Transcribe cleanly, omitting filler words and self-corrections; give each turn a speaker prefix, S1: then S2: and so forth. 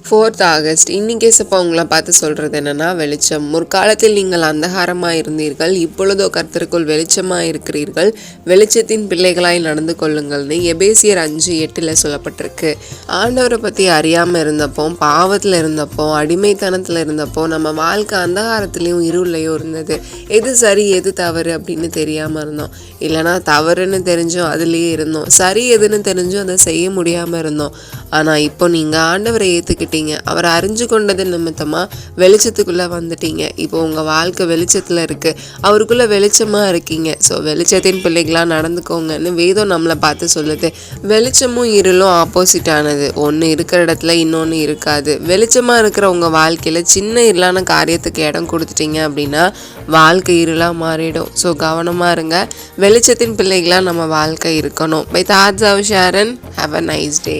S1: 4th August இன்னைக்கு ஏசப்பா உங்களை பார்த்து சொல்கிறது என்னென்னா, வெளிச்சம். முற்காலத்தில் நீங்கள் அந்தகாரமாக இருந்தீர்கள், இப்பொழுதோ கர்த்தருக்குள் வெளிச்சமாக இருக்கிறீர்கள், வெளிச்சத்தின் பிள்ளைகளாய் நடந்து கொள்ளுங்கள்னு எபேசியர் 5:8 சொல்லப்பட்டிருக்கு. ஆண்டவரை பற்றி அறியாமல் இருந்தப்போ, பாவத்தில் இருந்தப்போ, அடிமைத்தனத்தில் இருந்தப்போ நம்ம வாழ்க்கை அந்தகாரத்துலேயும் இருளையும் இருந்தது. எது சரி எது தவறு அப்படின்னு தெரியாமல் இருந்தோம். இல்லைனா தவறுன்னு தெரிஞ்சும் அதுலேயே இருந்தோம், சரி எதுன்னு தெரிஞ்சும் அதை செய்ய முடியாமல் இருந்தோம். ஆனால் இப்போ நீங்கள் ஆண்டவரை ஏற்றுக்கிட்டீங்க, அவரை அறிஞ்சு கொண்டது நிமித்தமாக வெளிச்சத்துக்குள்ளே வந்துட்டீங்க. இப்போ உங்கள் வாழ்க்கை வெளிச்சத்தில் இருக்குது, அவருக்குள்ளே வெளிச்சமாக இருக்கீங்க. ஸோ வெளிச்சத்தின் பிள்ளைகளாக நடந்துக்கோங்கன்னு வேதம் நம்மளை பார்த்து சொல்லுது. வெளிச்சமும் இருளும் ஆப்போசிட் ஆனது, ஒன்று இருக்கிற இடத்துல இன்னொன்று இருக்காது. வெளிச்சமாக இருக்கிற உங்கள் வாழ்க்கையில் சின்ன இருளான காரியத்துக்கு இடம் கொடுத்துட்டீங்க அப்படின்னா வாழ்க்கை இருளாக மாறிடும். ஸோ கவனமாக இருங்க, வெளிச்சத்தின் பிள்ளைகளாக நம்ம வாழ்க்கை இருக்கணும். By thoughts of Sharon. Have a nice day.